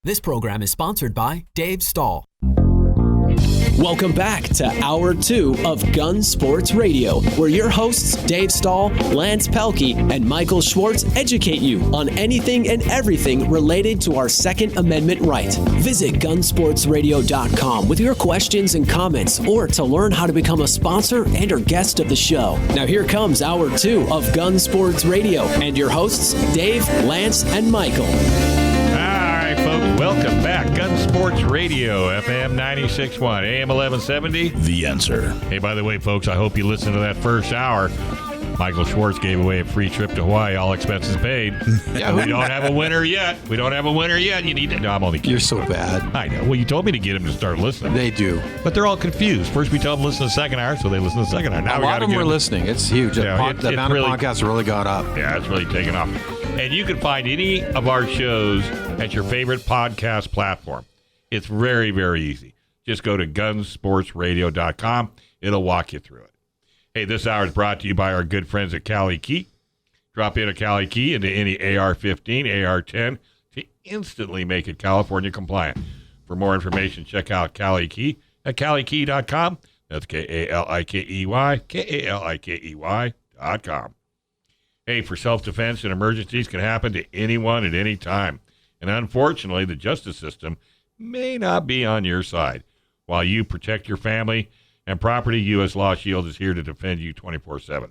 This program is sponsored by Dave Stahl. Welcome back to Hour 2 of Gun Sports Radio, where your hosts Dave Stahl, Lance Pelkey, and Michael Schwartz educate you on anything and everything related to our Second Amendment right. Visit gunsportsradio.com with your questions and comments, or to learn how to become a sponsor and or guest of the show. Now here comes Hour 2 of Gun Sports Radio, and your hosts Dave, Lance, and Michael. Folks, welcome back. Gun Sports Radio, FM 96.1, AM 1170. The Answer. Hey, by the way, folks, I hope you listened to that first hour. Michael Schwartz gave away a free trip to Hawaii, all expenses paid. Yeah, we don't have a winner yet. You need to. No, I'm only kidding. You're so bad. I know. Well, you told me to get them to start listening. They do. But they're all confused. First, we tell them to listen to the second hour, so they listen to the second hour. Now a lot of them were listening. It's huge. Yeah, the amount of podcasts really got up. Yeah, it's really taken off. And you can find any of our shows at your favorite podcast platform. It's very, very easy. Just go to gunsportsradio.com. It'll walk you through it. Hey, this hour is brought to you by our good friends at Cali Key. Drop in a Cali Key into any AR-15, AR-10 to instantly make it California compliant. For more information, check out Cali Key at calikey.com. That's K-A-L-I-K-E-Y, K-A-L-I-K-E-Y.com. Hey, for self-defense and emergencies can happen to anyone at any time. And unfortunately, the justice system may not be on your side. While you protect your family and property, U.S. Law Shield is here to defend you 24/7,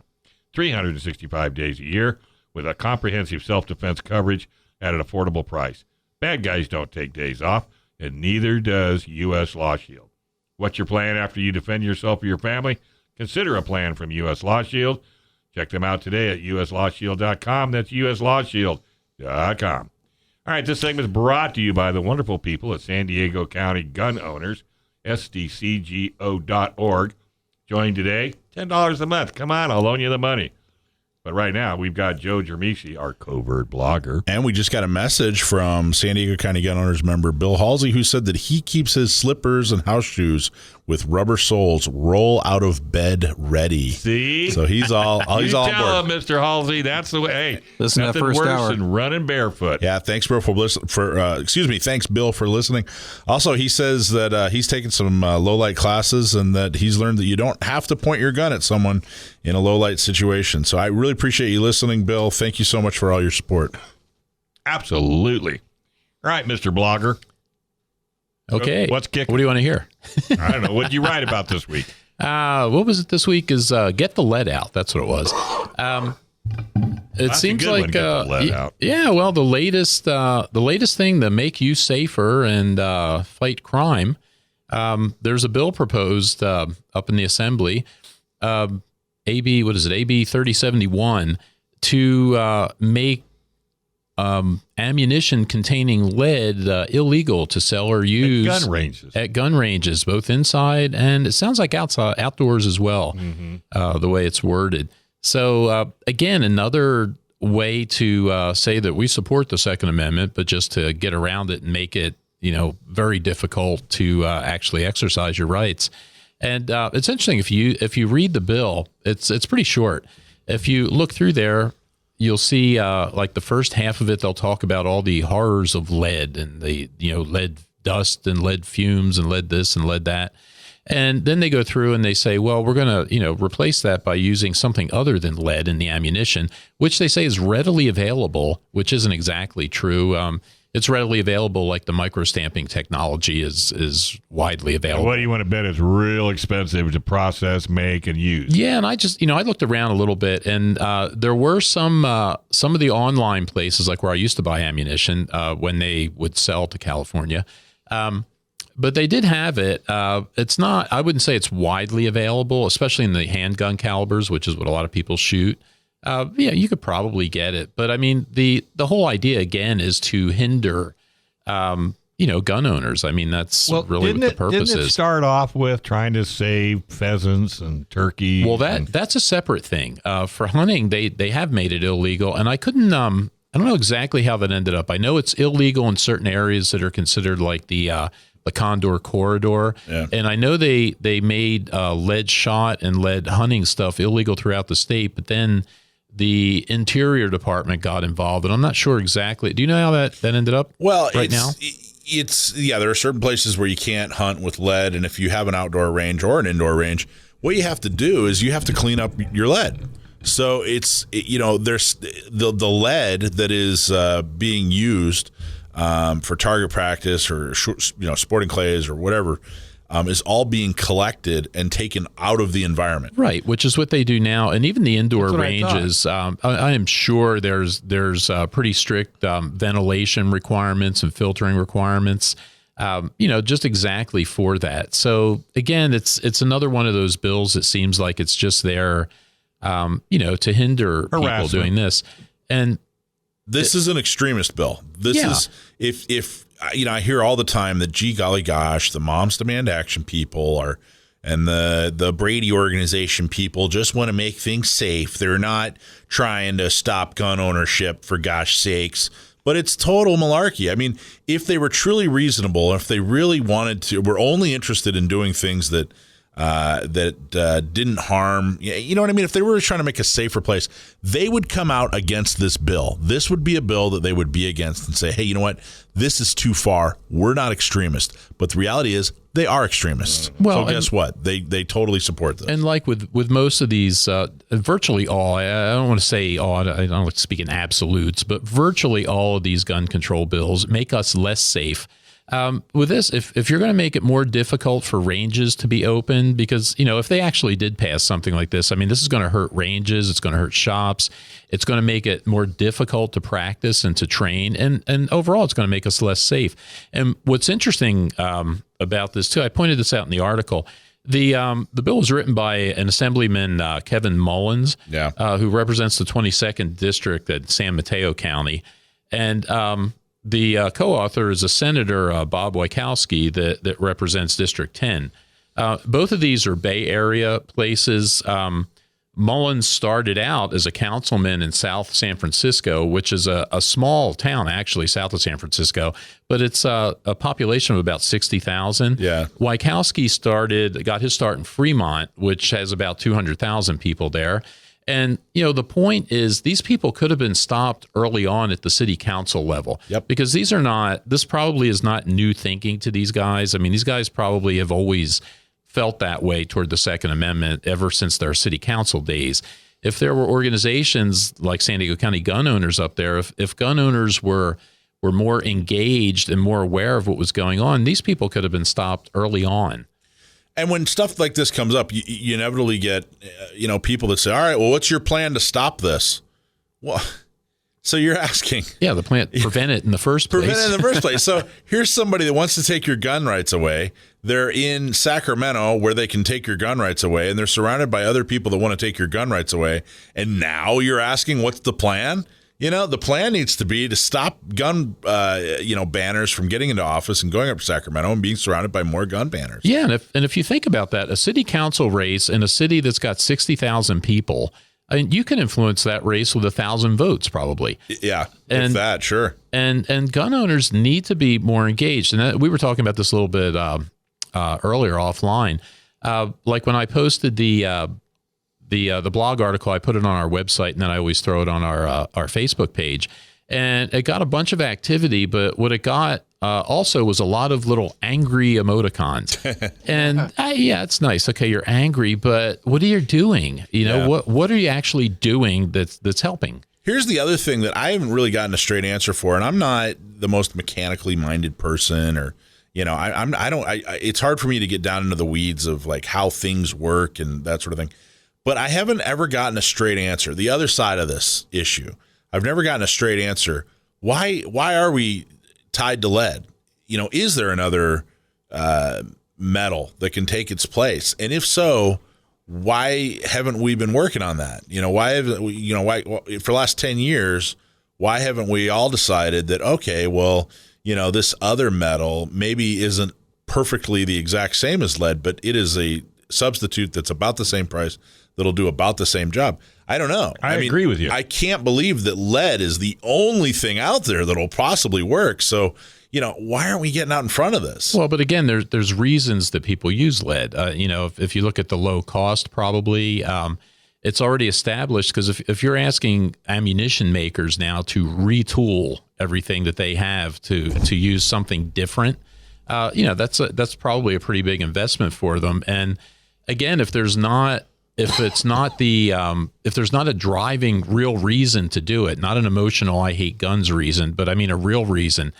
365 days a year with a comprehensive self-defense coverage at an affordable price. Bad guys don't take days off, and neither does U.S. Law Shield. What's your plan after you defend yourself or your family? Consider a plan from U.S. Law Shield. Check them out today at uslawshield.com. That's uslawshield.com. All right, this segment is brought to you by the wonderful people at San Diego County Gun Owners, SDCGO.org. Join today, $10 a month. Come on, I'll loan you the money. But right now, we've got Joe Germisi, our covert blogger. And we just got a message from San Diego County Gun Owners member Bill Halsey, who said that he keeps his slippers and house shoes with rubber soles roll out of bed ready. See? So he's all he's all tell aboard. Him, Mr. Halsey, that's the way. Hey, listen nothing to that first worse hour. than running barefoot. Yeah, thanks, Bill, thanks, Bill, for listening. Also, he says that he's taken some low-light classes and that he's learned that you don't have to point your gun at someone in a low-light situation. So I really appreciate you listening, Bill. Thank you so much for all your support. Absolutely. All right, Mr. Blogger. Okay. What's kicking? What do you want to hear? I don't know. What did you write about this week? What was it this week is get the lead out. That's what it was. It That's seems a good one, like get the lead out. Yeah, well, the latest thing to make you safer and fight crime, there's a bill proposed up in the Assembly, AB 3071, to make ammunition containing lead illegal to sell or use at gun ranges, both inside and it sounds like outdoors as well. The way it's worded. So again, another way to say that we support the Second Amendment, but just to get around it and make it, very difficult to actually exercise your rights. And it's interesting if you read the bill, it's pretty short. If you look through there, you'll see like the first half of it, they'll talk about all the horrors of lead and the lead dust and lead fumes and lead this and lead that. And then they go through and they say, well, we're going to replace that by using something other than lead in the ammunition, which they say is readily available, which isn't exactly true. It's readily available, like the microstamping technology is widely available. What do you want to bet is real expensive to process, make, and use? Yeah, and I just, I looked around a little bit, and there were some of the online places, like where I used to buy ammunition when they would sell to California, but they did have it. It's not, I wouldn't say it's widely available, especially in the handgun calibers, which is what a lot of people shoot. Yeah, you could probably get it. But I mean, the whole idea, again, is to hinder, gun owners. I mean, that's really what the purpose didn't it is. Start off with trying to save pheasants and turkeys? Well, that's a separate thing. For hunting, they have made it illegal. And I couldn't, I don't know exactly how that ended up. I know it's illegal in certain areas that are considered like the Condor Corridor. Yeah. And I know they made lead shot and lead hunting stuff illegal throughout the state, but then the Interior Department got involved, and I'm not sure exactly. Do you know how that ended up? Well, right now, there are certain places where you can't hunt with lead, and if you have an outdoor range or an indoor range, what you have to do is you have to clean up your lead. So there's the lead that is being used for target practice or sporting clays or whatever. Is all being collected and taken out of the environment. Right, which is what they do now. And even the indoor ranges, I am sure there's pretty strict ventilation requirements and filtering requirements, just exactly for that. So, again, it's another one of those bills that seems like it's just there, to hinder people doing this. And this is an extremist bill. This is, if I hear all the time that, gee, golly gosh, the Moms Demand Action people and the Brady organization people just want to make things safe. They're not trying to stop gun ownership, for gosh sakes. But it's total malarkey. I mean, if they were truly reasonable, if they really wanted to, were only interested in doing things that didn't harm, you know what I mean? If they were trying to make a safer place, they would come out against this bill. This would be a bill that they would be against and say, hey, you know what? This is too far. We're not extremists. But the reality is they are extremists. Well, so guess what? They totally support this. And like with most of these, virtually all, I don't want to say all, I don't like to speak in absolutes, but virtually all of these gun control bills make us less safe. With this, if you're going to make it more difficult for ranges to be open, because, if they actually did pass something like this, I mean, this is going to hurt ranges, it's going to hurt shops, it's going to make it more difficult to practice and to train, and overall, it's going to make us less safe. And what's interesting about this, too, I pointed this out in the article, the bill was written by an Assemblyman, Kevin Mullins, who represents the 22nd District at San Mateo County, and the co-author is a Senator, Bob Wachowski, that represents District 10. Both of these are Bay Area places. Mullins started out as a councilman in South San Francisco, which is a small town, actually, south of San Francisco, but it's a population of about 60,000. Yeah. Wachowski got his start in Fremont, which has about 200,000 people there. And, the point is these people could have been stopped early on at the city council level. Yep. Because this probably is not new thinking to these guys. I mean, these guys probably have always felt that way toward the Second Amendment ever since their city council days. If there were organizations like San Diego County gun owners up there, if gun owners were more engaged and more aware of what was going on, these people could have been stopped early on. And when stuff like this comes up, you inevitably get, people that say, all right, well, what's your plan to stop this? Well, so you're asking. Yeah, the plan, prevent it in the first place. Prevent it in the first place. So here's somebody that wants to take your gun rights away. They're in Sacramento where they can take your gun rights away, and they're surrounded by other people that want to take your gun rights away. And now you're asking, what's the plan? The plan needs to be to stop gun, banners from getting into office and going up to Sacramento and being surrounded by more gun banners. Yeah, and if you think about that, a city council race in a city that's got 60,000 people, I mean, you can influence that race with 1,000 votes, probably. Yeah, that, sure. And gun owners need to be more engaged. And we were talking about this a little bit earlier offline. Like when I posted the blog article, I put it on our website, and then I always throw it on our Facebook page. And it got a bunch of activity, but what it got also was a lot of little angry emoticons. And it's nice. Okay, you're angry, but what are you doing? What are you actually doing that's helping? Here's the other thing that I haven't really gotten a straight answer for, and I'm not the most mechanically minded person, or it's hard for me to get down into the weeds of like how things work and that sort of thing. But I haven't ever gotten a straight answer. The other side of this issue, I've never gotten a straight answer. Why are we tied to lead? Is there another metal that can take its place? And if so, why haven't we been working on that? Why haven't we, why for the last 10 years, why haven't we all decided that, okay, well, this other metal maybe isn't perfectly the exact same as lead, but it is a substitute that's about the same price, that'll do about the same job. I don't know. I agree with you. I can't believe that lead is the only thing out there that'll possibly work. So, why aren't we getting out in front of this? Well, but again, there's reasons that people use lead. If you look at the low cost, probably it's already established, because if you're asking ammunition makers now to retool everything that they have to use something different, that's probably a pretty big investment for them. And again, if there's not a driving real reason to do it, not an emotional I hate guns reason, but I mean a real reason,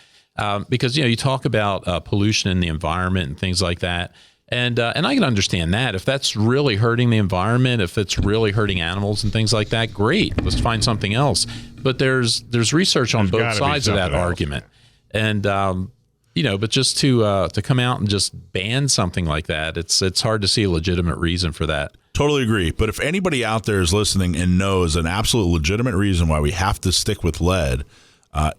because you talk about pollution in the environment and things like that. And I can understand that. If that's really hurting the environment, if it's really hurting animals and things like that, great. Let's find something else. But there's research on both sides of that argument. And but just to come out and just ban something like that, it's hard to see a legitimate reason for that. Totally agree. But if anybody out there is listening and knows an absolute legitimate reason why we have to stick with lead,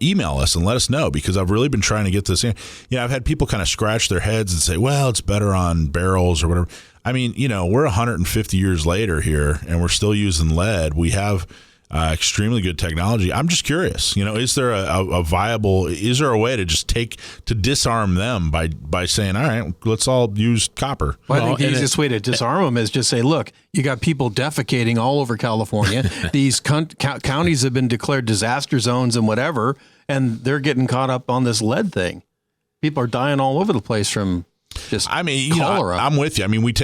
email us and let us know, because I've really been trying to get this in. I've had people kind of scratch their heads and say, well, it's better on barrels or whatever. I mean, we're 150 years later here and we're still using lead. We have extremely good technology. I'm just curious, is there is there a way to just disarm them by saying, all right, let's all use copper? Well, I think the easiest way to disarm them is just say, look, you got people defecating all over California. These counties have been declared disaster zones and whatever, and they're getting caught up on this lead thing. People are dying all over the place from just cholera. I'm with you. I mean, we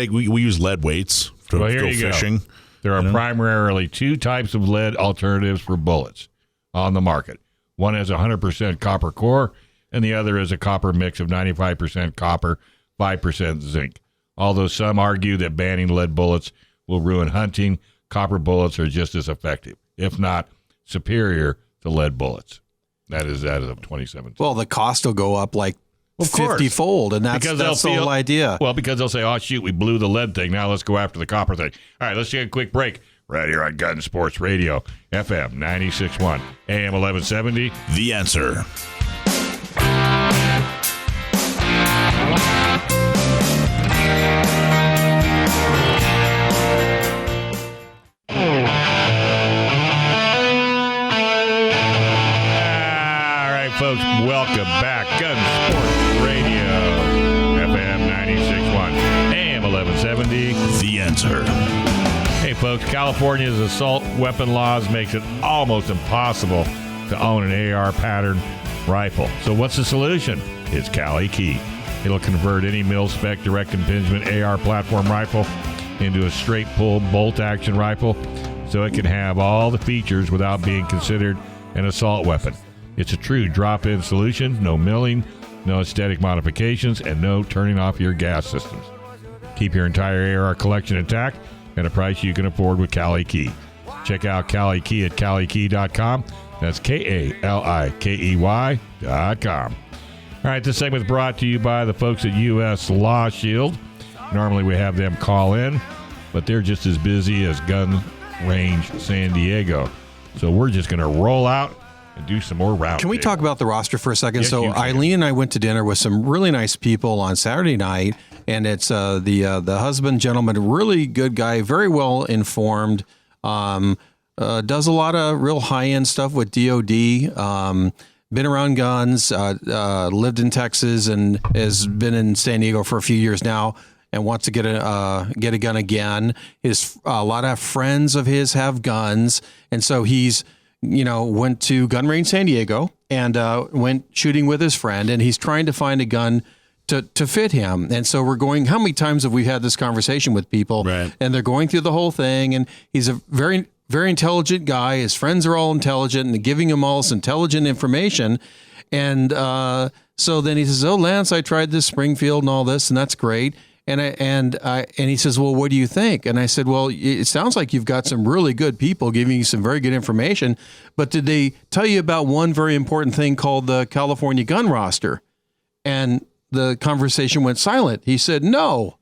use lead weights to go fishing. There are primarily two types of lead alternatives for bullets on the market. One has 100% copper core, and the other is a copper mix of 95% copper, 5% zinc. Although some argue that banning lead bullets will ruin hunting, copper bullets are just as effective, if not superior to lead bullets. That is as of 2017. Well, the cost will go up like 50-fold, and that's the whole idea. Well, because they'll say, oh, shoot, we blew the lead thing. Now let's go after the copper thing. All right, let's take a quick break right here on Gun Sports Radio, FM 96.1, AM 1170. The Answer. All right, folks, welcome back. Gun Sports Radio, FM 96.1, AM 1170. The Answer. Hey, folks, California's assault weapon laws makes it almost impossible to own an AR pattern rifle. So what's the solution? It's Cali Key. It'll convert any mil-spec direct impingement AR platform rifle into a straight pull bolt action rifle, so it can have all the features without being considered an assault weapon. It's a true drop-in solution, no milling, no aesthetic modifications, and no turning off your gas systems. Keep your entire AR collection intact at a price you can afford with Cali Key. Check out Cali Key at CaliKey.com. That's KALIKEY.com. All right, this segment is brought to you by the folks at U.S. Law Shield. Normally we have them call in, but they're just as busy as Gun Range San Diego. So we're just going to roll out and do some more round. Can we talk about the roster for a second? Yes, so Eileen and I went to dinner with some really nice people on Saturday night, and it's the husband, gentleman, really good guy, very well informed, does a lot of real high-end stuff with DOD, been around guns, lived in Texas, and has been in San Diego for a few years now, and wants to get a gun again. A lot of friends of his have guns, and so he's went to Gun Range San Diego and went shooting with his friend, and he's trying to find a gun to fit him. And so we're going, how many times have we had this conversation with people? Right. And they're going through the whole thing, and he's a very, very intelligent guy. His friends are all intelligent, and they're giving him all this intelligent information. And so then he says, oh, Lance, I tried this Springfield and all this, and that's great. And he says, well, what do you think? And I said, well, it sounds like you've got some really good people giving you some very good information, but did they tell you about one very important thing called the California gun roster? And the conversation went silent. He said, no.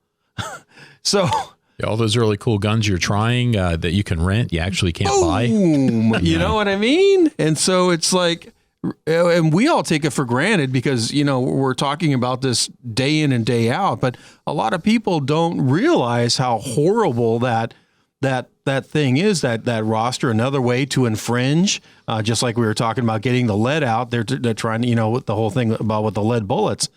So all those really cool guns you're trying that you can rent, you actually can't buy. You know what I mean? And so it's like, and we all take it for granted because, we're talking about this day in and day out, but a lot of people don't realize how horrible that thing is, that roster. Another way to infringe, just like we were talking about getting the lead out. They're trying to, with the whole thing about with the lead bullets.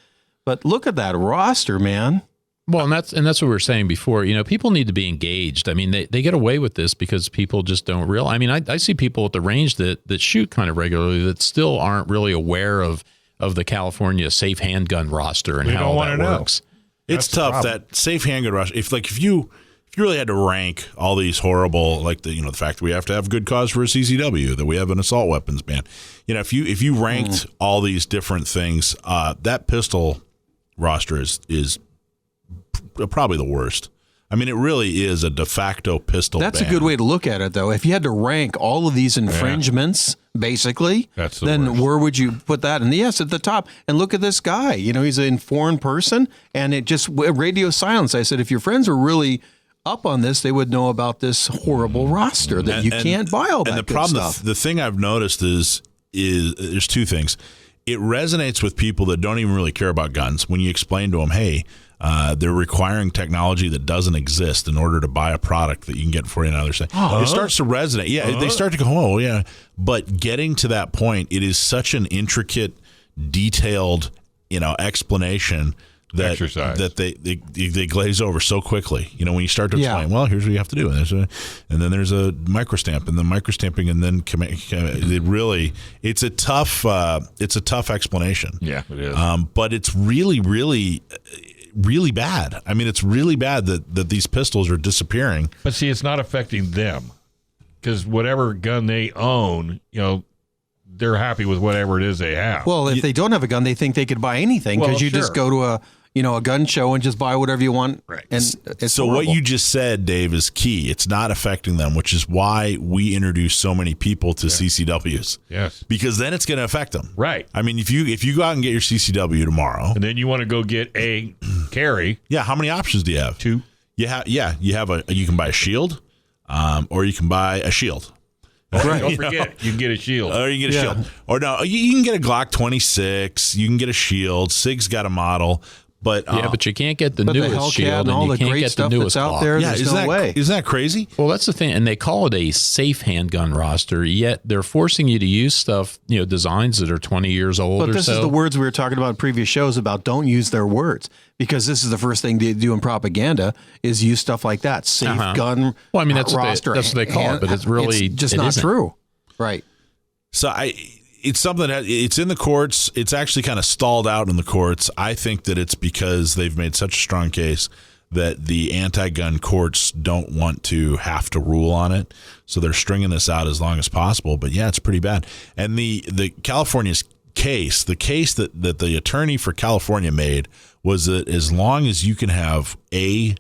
But look at that roster, man. Well, and that's what we were saying before. People need to be engaged. I mean, they get away with this because people just don't realize. I mean, I see people at the range that shoot kind of regularly that still aren't really aware of the California safe handgun roster and how that works. It's tough, that safe handgun roster. If you really had to rank all these horrible, like the fact that we have to have good cause for a CCW, that we have an assault weapons ban. If you ranked all these different things, that pistol roster is probably the worst. I mean, it really is a de facto pistol ban. That's a good way to look at it, though. If you had to rank all of these infringements, basically, then worst. Where would you put that? And yes, at the top. And look at this guy. He's an informed person, and it just radio silence. I said, if your friends were really up on this, they would know about this horrible roster that you can't buy all that and the good problem, stuff. The thing I've noticed is there's two things. It resonates with people that don't even really care about guns when you explain to them, hey, they're requiring technology that doesn't exist in order to buy a product that you can get for $49. It starts to resonate. Yeah, they start to go, oh, yeah. But getting to that point, it is such an intricate, detailed, explanation that they glaze over so quickly. When you start to explain, well, here's what you have to do, and then there's a microstamp, and then microstamping, and then it's a tough explanation. Yeah, it is. But it's really, really, really bad. I mean, it's really bad that these pistols are disappearing. But see, it's not affecting them because whatever gun they own, they're happy with whatever it is they have. Well, if they don't have a gun, they think they could buy anything because you just go to a gun show and just buy whatever you want. Right. And it's so horrible. what you just said, Dave, is key. It's not affecting them, which is why we introduce so many people to CCWs. Yes. Because then it's going to affect them. Right. I mean, if you go out and get your CCW tomorrow, and then you want to go get a carry. Yeah. How many options do you have? 2. You can buy a shield, or you can buy a shield. Right. Don't forget, you can get a shield. Or you can get a shield. Or no, you can get a Glock 26. You can get a shield. SIG's got a model. But but you can't get the newest shield, and you can't get the newest out there. Yeah, there's no way. Isn't that crazy? Well, that's the thing, and they call it a safe handgun roster. Yet they're forcing you to use stuff, designs that are 20 years old. But this is the words we were talking about in previous shows about. Don't use their words, because this is the first thing they do in propaganda is use stuff like that. Safe gun. Well, I mean that's roster. That's what they call it, but it's really just not true. Right. So it's something that it's in the courts. It's actually kind of stalled out in the courts. I think that it's because they've made such a strong case that the anti-gun courts don't want to have to rule on it. So they're stringing this out as long as possible. But yeah, it's pretty bad. And the California's case, the case that the attorney for California made was that as long as you can have a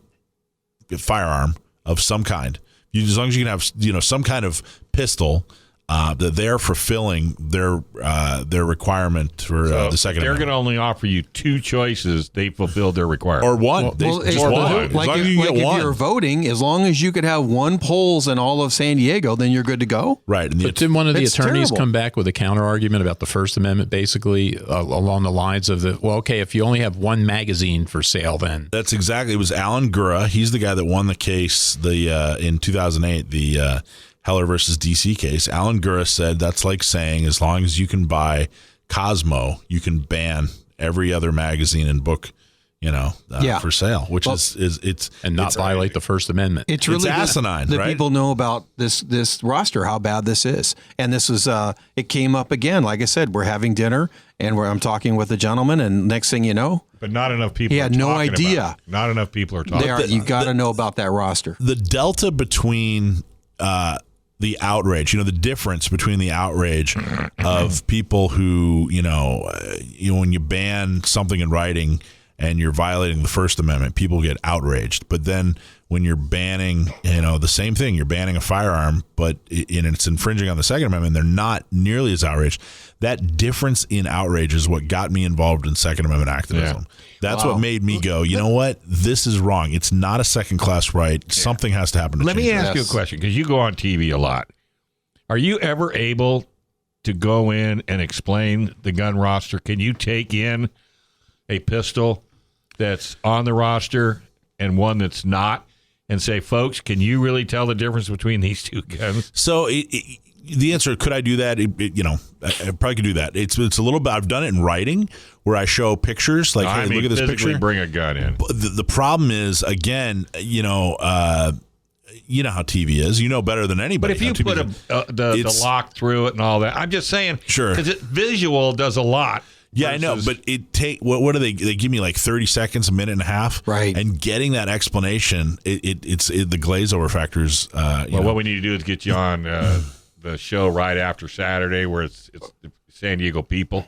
firearm of some kind, as long as you can have some kind of pistol, that they're fulfilling their requirement for the Second They're Amendment. going to only offer you 2 choices. They fulfilled their requirement. Or one. If you're voting, as long as you could have 1 polls in all of San Diego, then you're good to go. Right. But didn't one of the attorneys come back with a counter argument about the First Amendment, basically along the lines of if you only have 1 magazine for sale, then that's exactly. It was Alan Gura. He's the guy that won the case in 2008. The Heller versus DC case. Alan Gura said that's like saying as long as you can buy Cosmo, you can ban every other magazine and book, for sale, which is not violate the First Amendment. It's really asinine, that right? People know about this roster, how bad this is, and this was it came up again. Like I said, we're having dinner and I'm talking with a gentleman, and next thing you know, but not enough people. He had no idea. Not enough people are talking. You got to know about that roster. The delta between the outrage, the difference between the outrage of people who, when you ban something in writing and you're violating the First Amendment, people get outraged. But then when you're banning, the same thing, you're banning a firearm, but it's infringing on the Second Amendment, they're not nearly as outraged. That difference in outrage is what got me involved in Second Amendment activism. Yeah. That's what made me go, you know what? This is wrong. It's not a second-class right. Yeah. Something has to happen to Let change me ask you a question, because you go on TV a lot. Are you ever able to go in and explain the gun roster? Can you take in a pistol that's on the roster and one that's not and say, folks, can you really tell the difference between these 2 guns? So the answer, could I do that? I probably could do that. It's a little bit. I've done it in writing where I show pictures like, hey, look at this picture. Bring a gun in. But the problem is, again, you know how TV is. You know better than anybody. But if you put the lock through it and all that, I'm just saying, sure, because visual does a lot. Yeah, I know, but what do they give me, like 30 seconds, a minute and a half, right? And getting that explanation, it's the glaze over factors. What we need to do is get you on the show right after Saturday, where it's the San Diego people.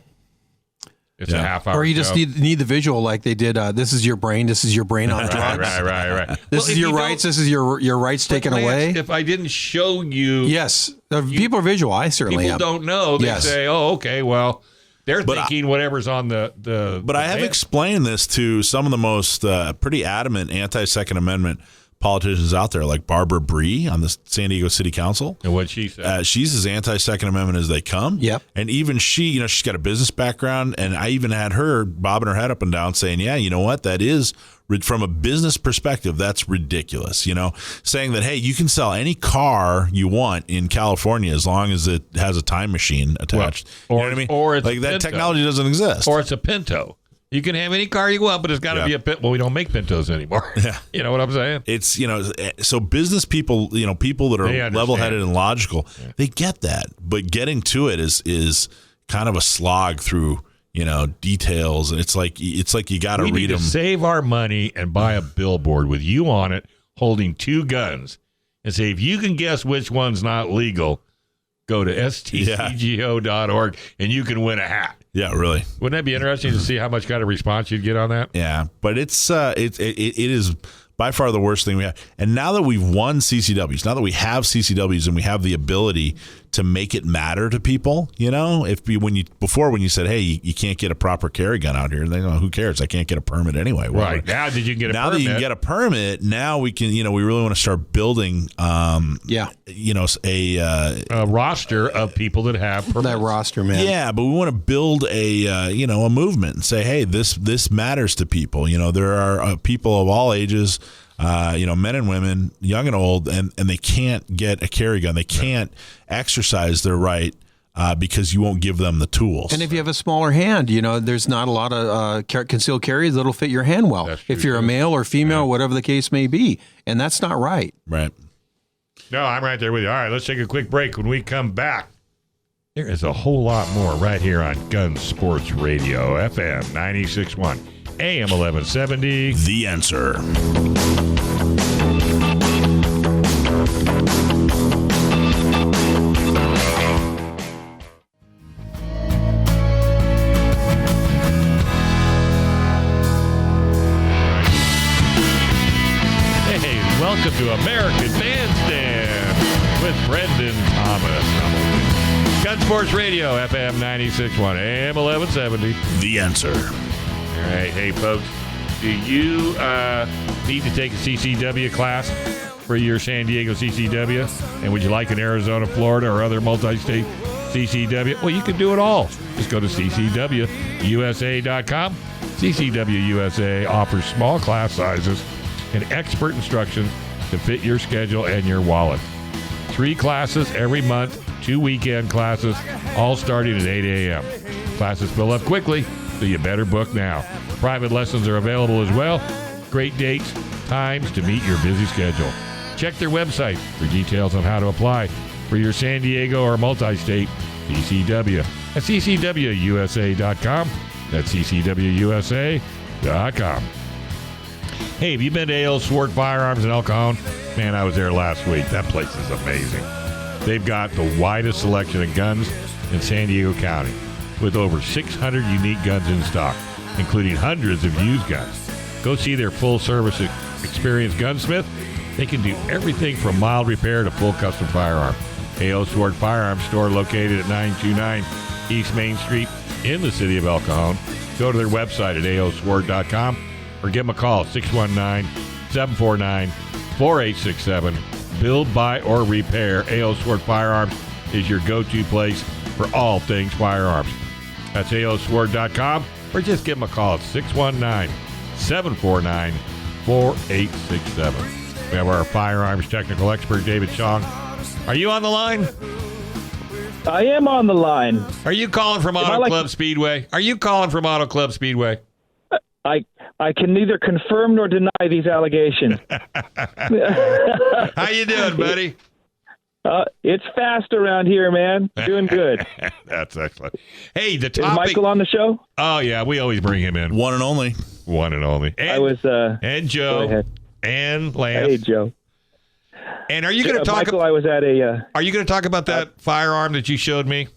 It's a half hour. Or you just need the visual, like they did. This is your brain. This is your brain on drugs. Right. This is your rights. This is your rights taken away. If I didn't show you, yes, people are visual. I certainly people don't know. They say, "Oh, okay, well." They're thinking whatever's on the. But I have explained this to some of the most pretty adamant anti-Second Amendment politicians out there, like Barbara Bree on the San Diego City Council. And what she said? She's as anti-Second Amendment as they come. Yep. And even she, she's got a business background, and I even had her bobbing her head up and down saying, yeah, you know what, that is, from a business perspective, that's ridiculous. Saying that, hey, you can sell any car you want in California as long as it has a time machine attached. Well, you know what I mean? Or it's like that Pinto. Technology doesn't exist. Or it's a Pinto. You can have any car you want, but it's got to be a Pinto. Well, we don't make Pintos anymore. Yeah. You know what I'm saying? It's, so business people, people that are level-headed and logical, they get that. But getting to it is kind of a slog through, details. And it's like you got to read them. We need to save our money and buy a billboard with you on it holding two guns and say, if you can guess which one's not legal, go to stcgo.org and you can win a hat. Yeah, really. Wouldn't that be interesting to see how much kind of response you'd get on that? Yeah, but it is by far the worst thing we have. And now that we've won CCWs, now that we have CCWs and we have the ability to make it matter to people, when you said, hey, you can't get a proper carry gun out here, they go, who cares? I can't get a permit anyway. Well, right. Now that you can get a permit. Now that you can get a permit, now we can, we really want to start building a roster of people that have permits. That roster, man. Yeah, but we want to build a movement and say, hey, this matters to people. There are people of all ages, men and women, young and old, and they can't get a carry gun. They can't exercise their right because you won't give them the tools. And if you have a smaller hand, there's not a lot of concealed carries that'll fit your hand well. If you're a male or female, or whatever the case may be. And that's not right. Right. No, I'm right there with you. All right, let's take a quick break. When we come back, there is a whole lot more right here on Gun Sports Radio, FM 96.1, AM 1170. The Answer. Welcome to American Bandstand with Brendan Thomas. Gun Sports Radio, FM 96.1, AM 1170. The Answer. All right. Hey, folks, do you need to take a CCW class for your San Diego CCW? And would you like an Arizona, Florida, or other multi-state CCW? Well, you can do it all. Just go to ccwusa.com. CCW USA offers small class sizes and expert instructions to fit your schedule and your wallet. 3 classes every month, 2 weekend classes, all starting at 8 a.m. Classes fill up quickly, so you better book now. Private lessons are available as well. Great dates, times to meet your busy schedule. Check their website for details on how to apply for your San Diego or multi-state CCW at ccwusa.com. That's ccwusa.com. Hey, have you been to A.O. Swart Firearms in El Cajon? Man, I was there last week. That place is amazing. They've got the widest selection of guns in San Diego County, with over 600 unique guns in stock, including hundreds of used guns. Go see their full-service experienced gunsmith. They can do everything from mild repair to full custom firearm. A.O. Swart Firearms store located at 929 East Main Street in the city of El Cajon. Go to their website at aoswart.com. or give them a call, 619-749-4867. Build, buy, or repair. A.O. Swart Firearms is your go-to place for all things firearms. That's aoswart.com, or just give them a call at 619-749-4867. We have our firearms technical expert, David Chong. Are you on the line? I am on the line. Are you calling from Auto Club Speedway? Are you calling from Auto Club Speedway? I can neither confirm nor deny these allegations. How you doing, buddy? It's fast around here, man. Doing good. That's excellent. Hey, the topic. Is Michael on the show? Oh yeah, we always bring him in. One and only. One and only. And, and Joe and Lance. Hey, Joe. And are you going to talk? Michael, I was at a. Are you going to talk about that firearm that you showed me?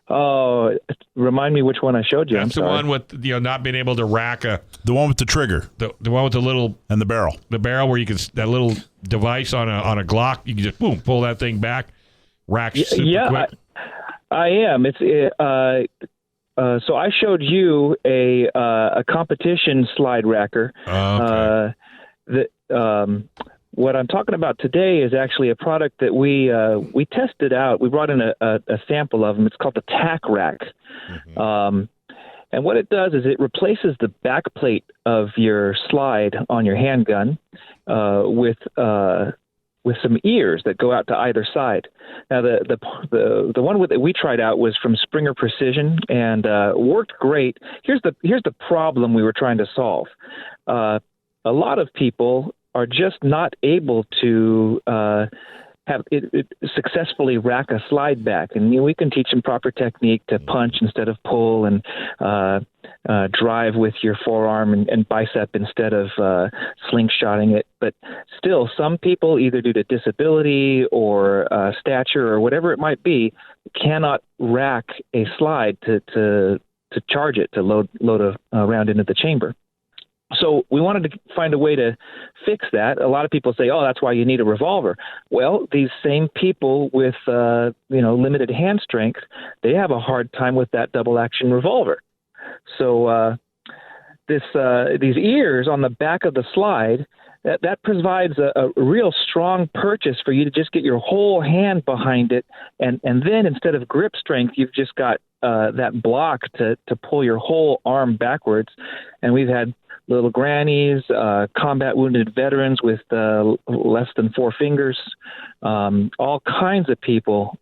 Oh, remind me which one I showed you. That's the one with not being able to rack the one with the trigger, the one with the little and the barrel where you can that little device on a Glock. You can just boom pull that thing back, rack super quick. I am. It's so I showed you a competition slide racker. Okay. What I'm talking about today is actually a product that we tested out. We brought in a sample of them. It's called the TAC Rack. Mm-hmm. And what it does is it replaces the back plate of your slide on your handgun with some ears that go out to either side. Now, the one that we tried out was from Springer Precision and worked great. Here's the problem we were trying to solve. A lot of people are just not able to have it successfully rack a slide back. And we can teach them proper technique to punch instead of pull and drive with your forearm and bicep instead of slingshotting it. But still, some people, either due to disability or stature or whatever it might be, cannot rack a slide to charge it, to load a round into the chamber. So we wanted to find a way to fix that. A lot of people say, "Oh, that's why you need a revolver." Well, these same people with limited hand strength, they have a hard time with that double action revolver. So these ears on the back of the slide, that provides a real strong purchase for you to just get your whole hand behind it, and then instead of grip strength, you've just got that block to pull your whole arm backwards. And we've had little grannies, combat wounded veterans with less than 4 fingers, all kinds of people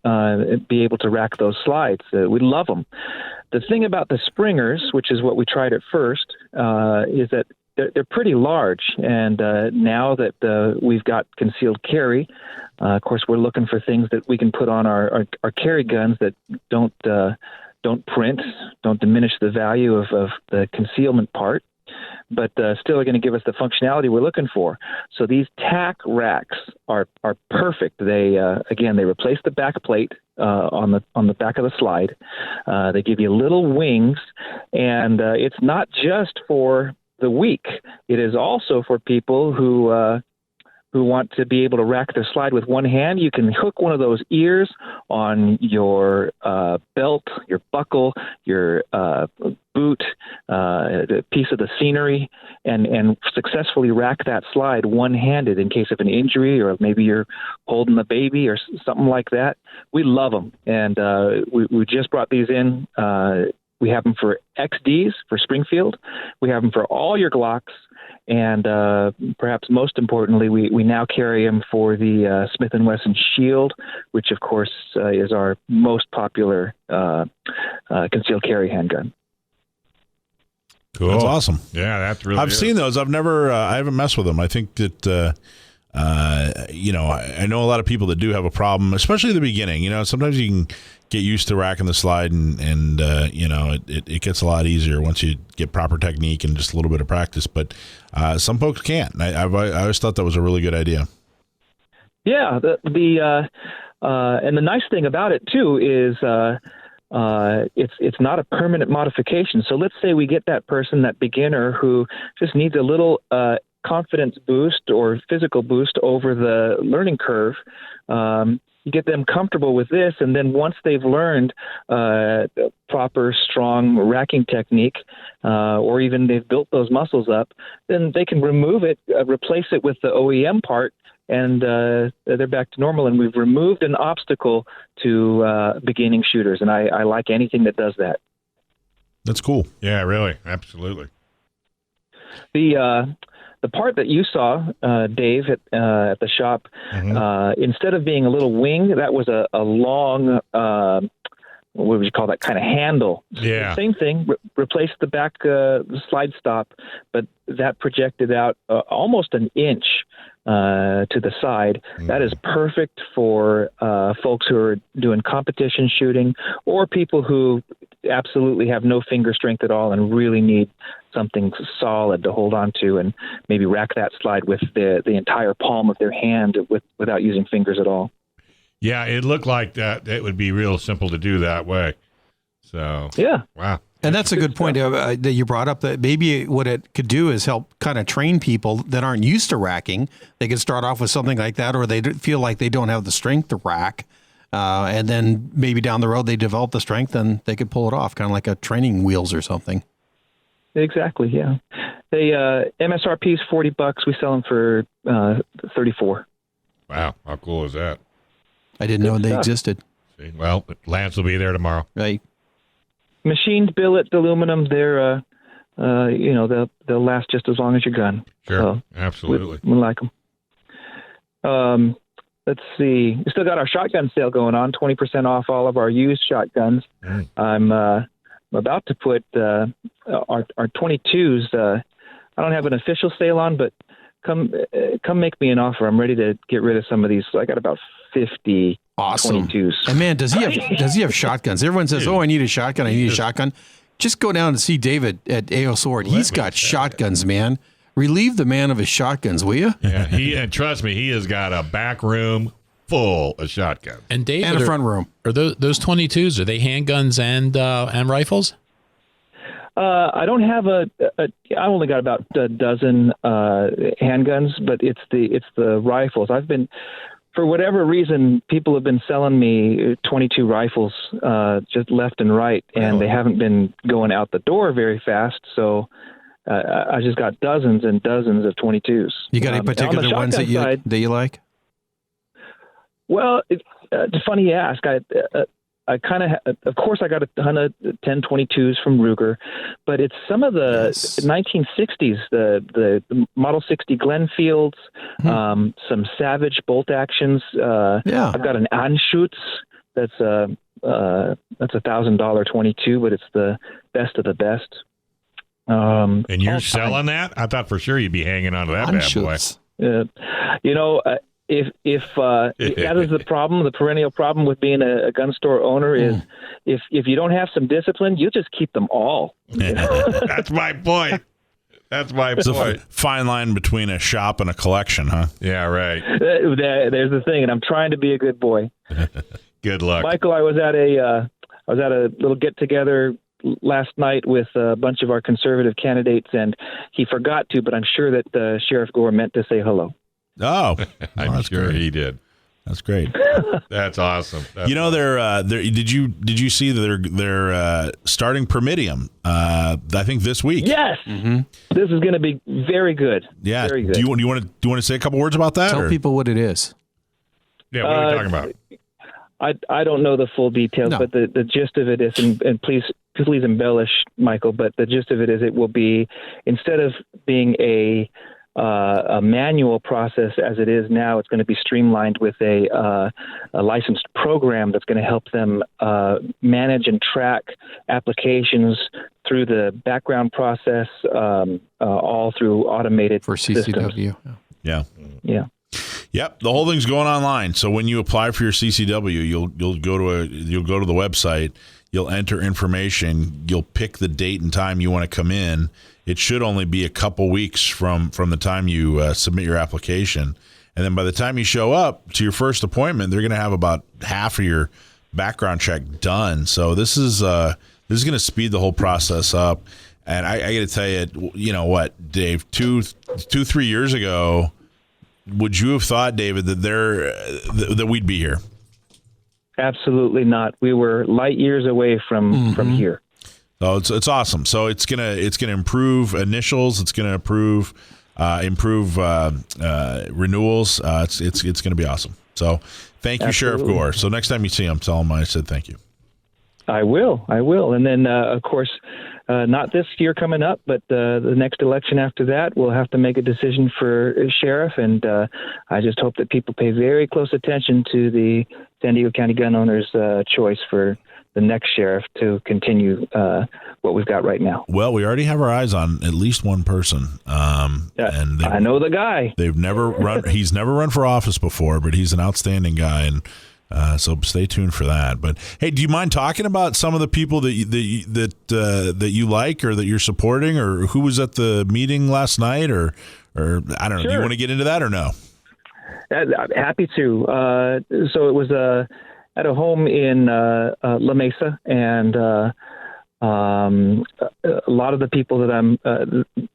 be able to rack those slides. We love them. The thing about the Springers, which is what we tried at first, is that they're pretty large. And now that we've got concealed carry, of course, we're looking for things that we can put on our carry guns that don't print, don't diminish the value of the concealment part, but still are going to give us the functionality we're looking for. So these TAC racks are perfect. They they replace the back plate on the back of the slide. They give you little wings, and it's not just for the weak. It is also for people who want to be able to rack their slide with one hand. You can hook one of those ears on your belt, your buckle, your boot, a piece of the scenery, and successfully rack that slide one-handed in case of an injury, or maybe you're holding a baby or something like that. We love them, and we just brought these in. We have them for XDs, for Springfield. We have them for all your Glocks. And perhaps most importantly, we now carry them for the Smith & Wesson Shield, which, of course, is our most popular concealed carry handgun. Cool. That's awesome. Yeah, that's really I've seen those. I've never, I haven't messed with them. I think that, I know a lot of people that do have a problem, especially at the beginning. Sometimes you can get used to racking the slide and it gets a lot easier once you get proper technique and just a little bit of practice. But some folks can't. And I always thought that was a really good idea. Yeah. And the nice thing about it too is it's not a permanent modification. So let's say we get that person, that beginner who just needs a little confidence boost or physical boost over the learning curve. You get them comfortable with this, and then once they've learned proper, strong racking technique, or even they've built those muscles up, then they can remove it, replace it with the OEM part, and they're back to normal. And we've removed an obstacle to beginning shooters, and I like anything that does that. That's cool. Yeah, really, absolutely. the part that you saw, Dave, at the shop, instead of being a little wing, that was a long, what would you call that, kind of handle? Yeah. Same thing, replaced the back slide stop, but that projected out almost an inch to the side. That is perfect for folks who are doing competition shooting or people who absolutely have no finger strength at all and really need something solid to hold on to and maybe rack that slide with the entire palm of their hand without using fingers at all. Yeah, it looked like that. It would be real simple to do that way. So, yeah. Wow. And that's a good point that you brought up, that maybe what it could do is help kind of train people that aren't used to racking. They could start off with something like that, or they feel like they don't have the strength to rack. And then maybe down the road they develop the strength and they could pull it off, kind of like a training wheels or something. Exactly, yeah. They MSRP is $40. We sell them for $34. Wow, how cool is that? I didn't know they existed. See, well, Lance will be there tomorrow. Right. Machined billet aluminum. They're they'll last just as long as your gun. Sure, so absolutely. We like them. Let's see. We still got our shotgun sale going on. 20% off all of our used shotguns. I'm about to put our 22s. I don't have an official sale on, but come make me an offer. I'm ready to get rid of some of these. I got about 50 awesome 22s. And man, does he have shotguns? Everyone says, "Oh, I need a shotgun. I need a shotgun." Just go down and see David at AO Sword. He's got shotguns, man. Relieve the man of his shotguns, will you? Yeah, and trust me, he has got a back room full of shotguns. And David, and a front room. Are those 22s? Are they handguns and rifles? I don't have I only got about a dozen handguns, but it's the rifles. I've been, for whatever reason, people have been selling me 22 rifles just left and right, and they haven't been going out the door very fast. So I just got dozens and dozens of 22s. You got any particular ones that you like? Well, it's funny you ask. I kind of course, I got a ton of 10-22s from Ruger, but it's some of the 1960s, the Model 60 Glenfields, some Savage bolt actions. I've got an Anschutz that's a $1,000 22, but it's the best of the best. And you're selling that? I thought for sure you'd be hanging on to that Anschutz. bad boy. If that is the problem, the perennial problem with being a gun store owner is if you don't have some discipline, you just keep them all. That's my point. That's my point. A fine line between a shop and a collection, huh? Yeah, right. There's the thing, and I'm trying to be a good boy. Good luck, Michael. I was at a little get together last night with a bunch of our conservative candidates, and he forgot to, but I'm sure that Sheriff Gore meant to say hello. Oh, I'm sure great. he did. That's great. That's awesome. They're did you see that they're starting Permidium? I think this week. Yes, This is going to be very good. Yeah. Very good. Do you want to say a couple words about that? Tell people what it is. Yeah, what are we talking about? I don't know the full details, but the gist of it is, and please embellish, Michael, but the gist of it is, it will be, instead of being a manual process as it is now, it's going to be streamlined with a licensed program that's going to help them manage and track applications through the background process, all through automated for CCW. systems. Yeah. Yep, the whole thing's going online. So when you apply for your CCW, you'll go to the website, you'll enter information, you'll pick the date and time you want to come in. It should only be a couple weeks from the time you submit your application. And then by the time you show up to your first appointment, they're going to have about half of your background check done. So this is going to speed the whole process up. And I got to tell you, you know what, Dave, 3 years ago, would you have thought, David, that we'd be here? Absolutely not. We were light years away from here. So it's awesome. So it's gonna improve initials. It's gonna improve renewals. It's gonna be awesome. So thank you, Absolutely. Sheriff Gore. So next time you see him, tell him I said thank you. I will. And then of course, not this year coming up, but the next election after that, we'll have to make a decision for sheriff. And I just hope that people pay very close attention to the San Diego County gun owners' choice for the next sheriff to continue what we've got right now. Well, we already have our eyes on at least one person. And I know the guy. They've never run. He's never run for office before, but he's an outstanding guy, and so stay tuned for that. But hey, do you mind talking about some of the people that you like or that you're supporting, or who was at the meeting last night, or I don't know. Sure. Do you want to get into that or no? I'm happy to. So it was at a home in La Mesa, and a lot of the people that I'm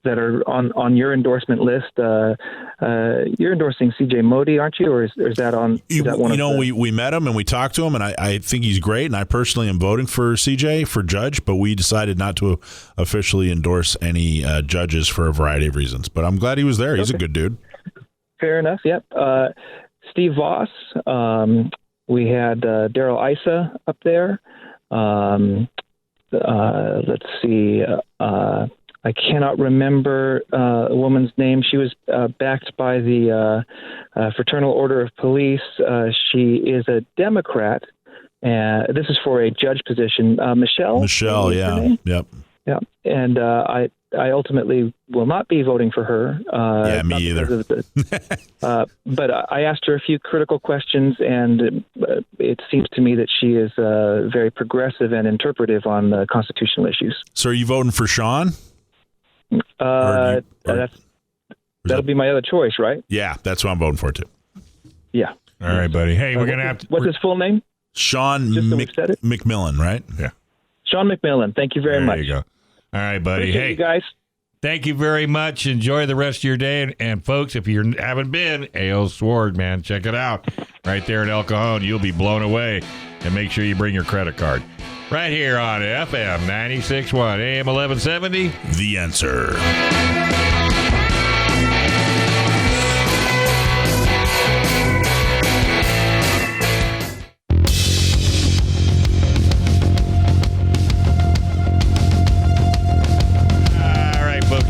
that are on your endorsement list. You're endorsing CJ Modi, aren't you, or is that on? Is that one we met him and we talked to him, and I think he's great. And I personally am voting for CJ for judge, but we decided not to officially endorse any judges for a variety of reasons. But I'm glad he was there. He's a good dude. Fair enough. Yep. Steve Voss. We had Daryl Issa up there. Let's see. I cannot remember a woman's name. She was backed by the Fraternal Order of Police. She is a Democrat. This is for a judge position. Michelle. Michelle, yeah. Yep. Yeah. And I ultimately will not be voting for her. Yeah, me either. But I asked her a few critical questions, and it seems to me that she is very progressive and interpretive on constitutional issues. So are you voting for Sean? That'll be my other choice, right? Yeah, that's what I'm voting for, too. Yeah. All right, buddy. Hey, we're going to have to... What's his full name? Sean McMillan, right? Yeah. Sean McMillan. Thank you very much. There you go. All right, buddy. Appreciate you guys. Thank you very much. Enjoy the rest of your day. And folks, if you haven't been, A.O. Sword, man, check it out. Right there in El Cajon. You'll be blown away. And make sure you bring your credit card. Right here on FM 96.1, AM 1170. The Answer.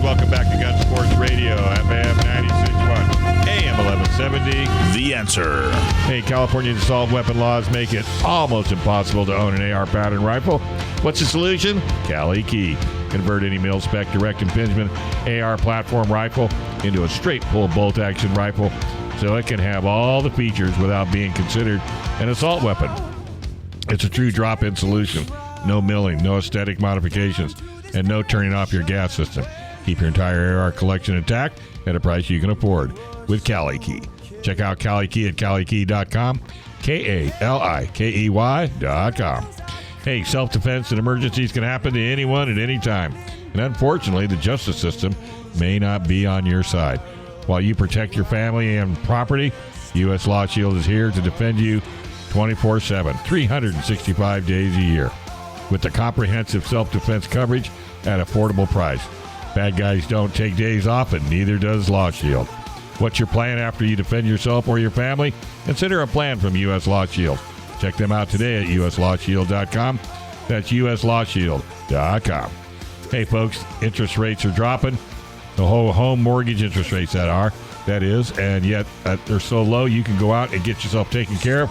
Welcome back to Gun Sports Radio, FM 96.1, AM 1170. The Answer. Hey, California's assault weapon laws make it almost impossible to own an AR pattern rifle. What's the solution? Cali Key. Convert any mil-spec direct impingement AR platform rifle into a straight pull bolt action rifle so it can have all the features without being considered an assault weapon. It's a true drop-in solution. No milling, no aesthetic modifications, and no turning off your gas system. Keep your entire AR collection intact at a price you can afford with Cali Key. Check out Cali Key at CaliKey.com, KALIKEY.com. Hey, self-defense and emergencies can happen to anyone at any time. And unfortunately, the justice system may not be on your side. While you protect your family and property, U.S. Law Shield is here to defend you 24/7, 365 days a year. With the comprehensive self-defense coverage at affordable price. Bad guys don't take days off, and neither does Law Shield. What's your plan after you defend yourself or your family? Consider a plan from U.S. Law Shield. Check them out today at uslawshield.com. That's uslawshield.com. Hey, folks, interest rates are dropping. The whole home mortgage interest rates that is, and yet they're so low you can go out and get yourself taken care of,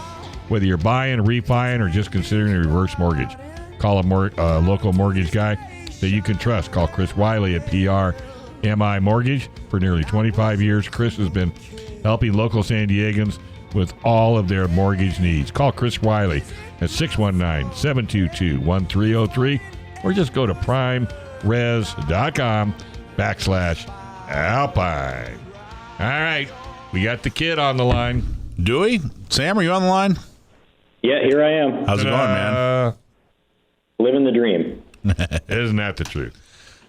whether you're buying, refining, or just considering a reverse mortgage. Call a local mortgage guy that you can trust. Call Chris Wiley at PRMI Mortgage. For nearly 25 years, Chris has been helping local San Diegans with all of their mortgage needs. Call Chris Wiley at 619-722-1303 or just go to primeres.com/Alpine. All right, we got the kid on the line. Do we? Sam, are you on the line? Yeah, here I am. How's it going, man? Living the dream. Isn't that the truth?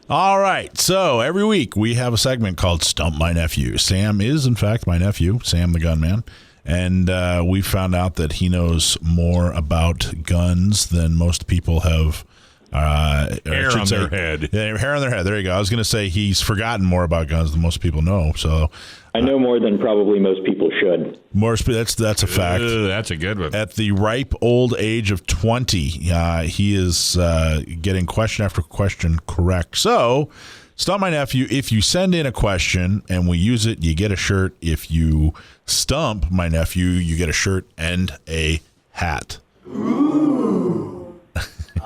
All right. So every week we have a segment called Stump My Nephew. Sam is, in fact, my nephew, Sam the Gunman. And we found out that he knows more about guns than most people have. Hair on their head. Yeah, hair on their head. There you go. I was going to say he's forgotten more about guns than most people know. So I know more than probably most people should. That's a fact. That's a good one. At the ripe old age of 20, he is getting question after question correct. So, Stump My Nephew, if you send in a question and we use it, you get a shirt. If you stump my nephew, you get a shirt and a hat. Ooh.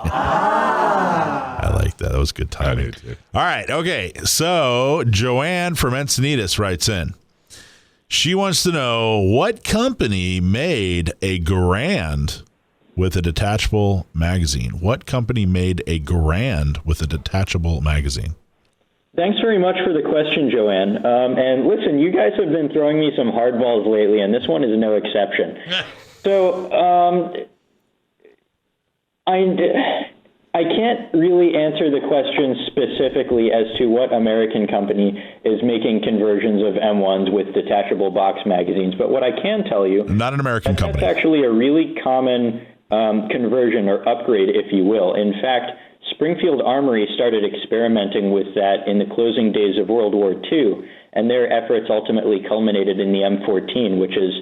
I like that. That was good timing. I do too. All right. Okay. So Joanne from Encinitas writes in. She wants to know what company made a Garand with a detachable magazine. What company made a Garand with a detachable magazine? Thanks very much for the question, Joanne. And listen, you guys have been throwing me some hardballs lately, and this one is no exception. So I can't really answer the question specifically as to what American company is making conversions of M1s with detachable box magazines, but what I can tell you... Not an American company. That's actually a really common conversion or upgrade, if you will. In fact, Springfield Armory started experimenting with that in the closing days of World War II, and their efforts ultimately culminated in the M14, which is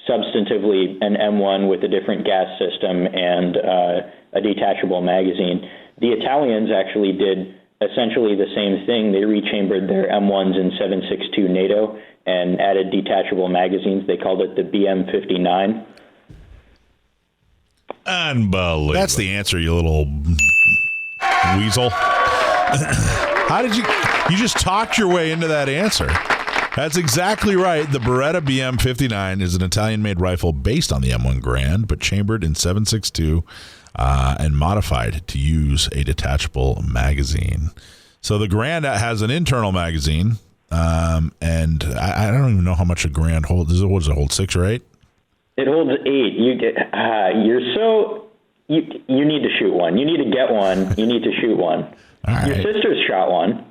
substantively an M1 with a different gas system and a detachable magazine. The Italians actually did essentially the same thing. They rechambered their M1s in 7.62 NATO and added detachable magazines. They called it the BM-59. Unbelievable. That's the answer, you little weasel. How did you just talked your way into that answer? That's exactly right. The Beretta BM-59 is an Italian-made rifle based on the M1 Garand, but chambered in 7.62 and modified to use a detachable magazine. So the Garand has an internal magazine, and I don't even know how much a Garand holds. What does it hold, 6 or 8? It holds 8. You need to shoot one. You need to get one. You need to shoot one. All right. Your sister's shot one.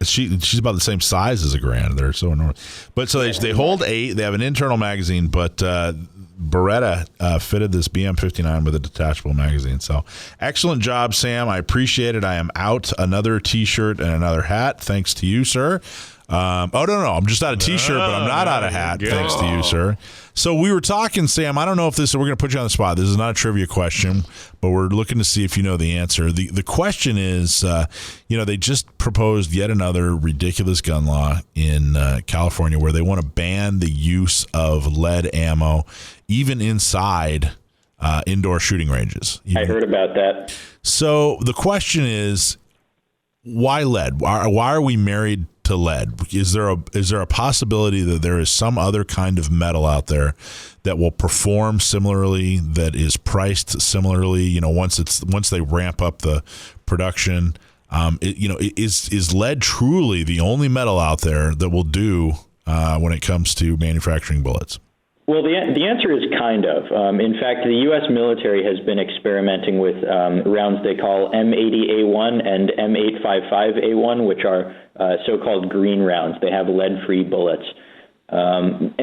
She's about the same size as a Garand. They're so enormous. But so they hold 8. They have an internal magazine, but Beretta fitted this BM-59 with a detachable magazine. So excellent job, Sam. I appreciate it. I am out. Another T-shirt and another hat. Thanks to you, sir. No. I'm just out of T-shirt, but I'm not out of hat. Thanks to you, sir. So we were talking, Sam. I don't know if we're going to put you on the spot. This is not a trivia question, but we're looking to see if you know the answer. The question is, they just proposed yet another ridiculous gun law in California where they want to ban the use of lead ammo, even inside indoor shooting ranges. I heard about that. So the question is, why lead? Why are we married to lead? Is there a possibility that there is some other kind of metal out there that will perform similarly, that is priced similarly? Once they ramp up the production, is lead truly the only metal out there that will do when it comes to manufacturing bullets? Well, the answer is kind of. In fact, the U.S. military has been experimenting with rounds they call M80A1 and M855A1, which are so-called green rounds. They have lead-free bullets. And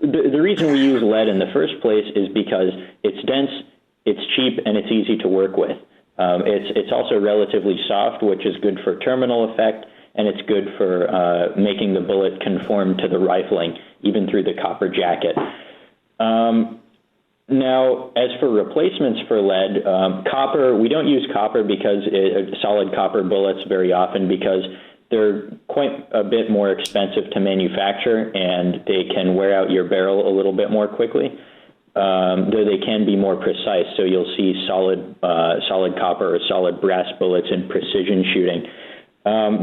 the reason we use lead in the first place is because it's dense, it's cheap, and it's easy to work with. It's also relatively soft, which is good for terminal effect, and it's good for making the bullet conform to the rifling, even through the copper jacket. Now, as for replacements for lead, copper, we don't use copper solid copper bullets very often because they're quite a bit more expensive to manufacture and they can wear out your barrel a little bit more quickly, though they can be more precise. So you'll see solid copper or solid brass bullets in precision shooting.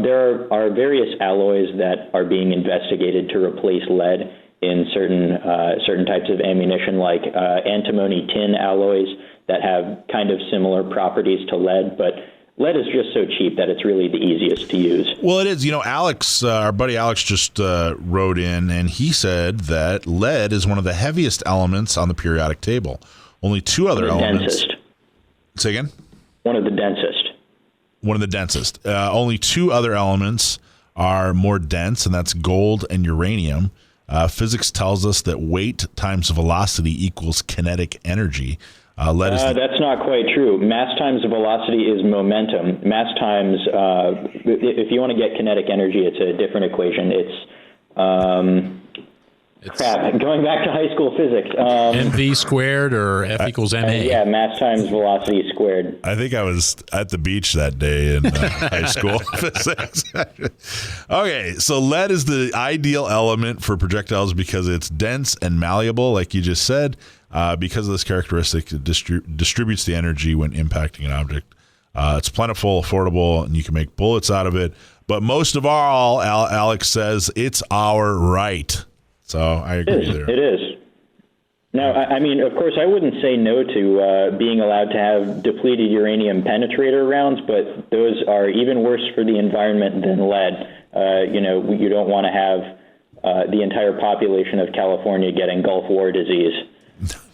There are various alloys that are being investigated to replace lead in certain types of ammunition, like antimony tin alloys that have kind of similar properties to lead, but lead is just so cheap that it's really the easiest to use. Well, it is. Alex, our buddy Alex just wrote in, and he said that lead is one of the heaviest elements on the periodic table. Only 2 other elements. Densest. Say again? One of the densest. One of the densest. Only 2 other elements are more dense, and that's gold and uranium. Physics tells us that weight times velocity equals kinetic energy. Lead is that's not quite true. Mass times velocity is momentum. Mass times, if you want to get kinetic energy, it's a different equation. Crap, going back to high school physics. MV squared or F equals MA? Yeah, mass times velocity squared. I think I was at the beach that day in high school physics. Okay, so lead is the ideal element for projectiles because it's dense and malleable, like you just said. Because of this characteristic, it distributes the energy when impacting an object. It's plentiful, affordable, and you can make bullets out of it. But most of all, Alex says it's our right. So I agree there. It is. Now, I mean, of course, I wouldn't say no to being allowed to have depleted uranium penetrator rounds, but those are even worse for the environment than lead. You don't want to have the entire population of California getting Gulf War disease.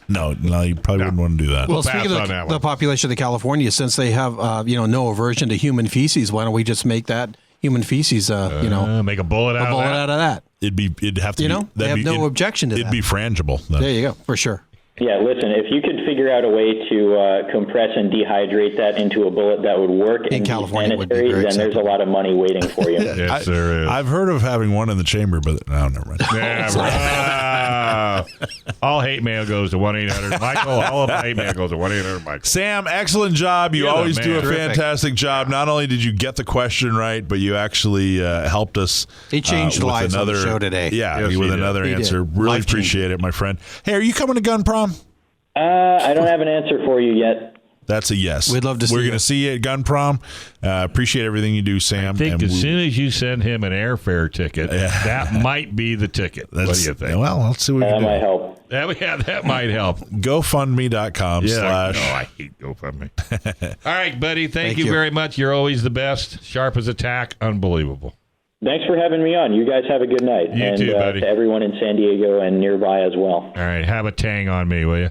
No, you probably wouldn't want to do that. Well, speaking of the population of California, since they have no aversion to human feces, why don't we just make that human feces? Make a bullet out out of that. It'd have to. They have no objection to that. It'd be frangible. Then. There you go, for sure. Yeah, listen, if you could figure out a way to compress and dehydrate that into a bullet that would work in California, then there's a lot a lot of money waiting for you. Yes, there is. I've heard of having one in the chamber, but no, never mind. All hate mail goes to 1-800-MICHAEL. All of hate mail goes to 1-800-MICHAEL. Sam, excellent job. You always do a Terrific. fantastic job. Not only did you get the question right, but you actually helped us. He changed lives on the show today. Yeah, Yes, with he did. another He answer. did. Really Life-changing. appreciate it, my friend. Hey, are you coming to Gun Prom? I don't have an answer for you yet. That's a yes. We'd love to see We're you. going to see you at Gun Prom. Appreciate everything you do, Sam. I think And as we- soon as you send him an airfare ticket, that might be the ticket. What do you think? Well, let's see what we That can might do. help. That might help. GoFundMe.com / I hate GoFundMe. All right, buddy. Thank you you. very much. You're always the best. Sharp as a tack. Unbelievable. Thanks for having me on. You guys have a good night. You too, buddy. To everyone in San Diego and nearby as well. All right. Have a tang on me, will you?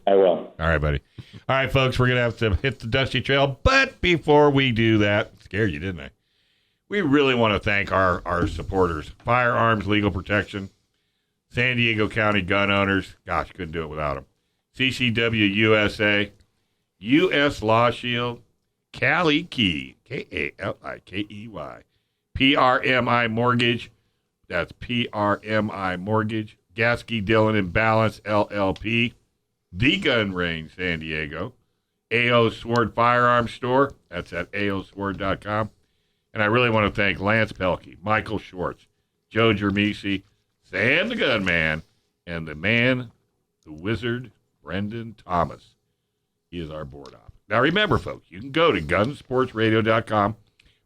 I will. All right, buddy. All right, folks, we're going to have to hit the dusty trail. But before we do that, scared you, didn't I? We really want to thank our supporters. Firearms Legal Protection, San Diego County Gun Owners. Gosh, couldn't do it without them. CCW USA, U.S. Law Shield, Cali Key, K-A-L-I-K-E-Y, PRMI Mortgage, that's PRMI Mortgage, Gasky Dillon and Balance, LLP, The Gun Range San Diego, A.O. Sword Firearms Store, that's at aosword.com. And I really want to thank Lance Pelkey, Michael Schwartz, Joe Germisi, Sam the Gunman, and the man, the wizard, Brendan Thomas. He is our board op. Now remember, folks, you can go to gunsportsradio.com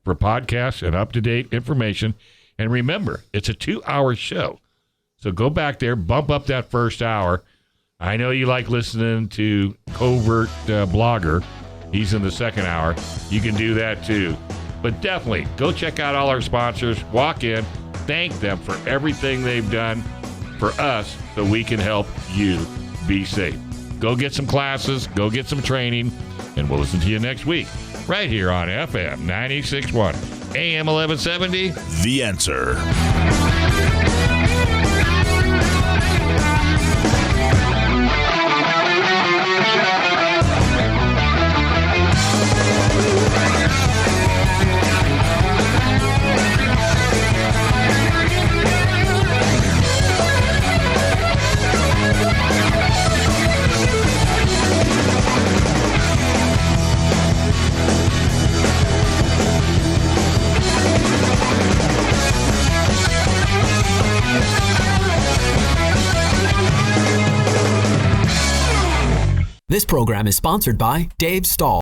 for podcasts and up-to-date information. And remember, it's a 2-hour show. So go back there, bump up that first hour. I know you like listening to Covert Blogger. He's in the second hour. You can do that too. But definitely go check out all our sponsors. Walk in, thank them for everything they've done for us so we can help you be safe. Go get some classes, go get some training, and we'll listen to you next week right here on FM 96.1, AM 1170. The Answer. This program is sponsored by Dave Stahl.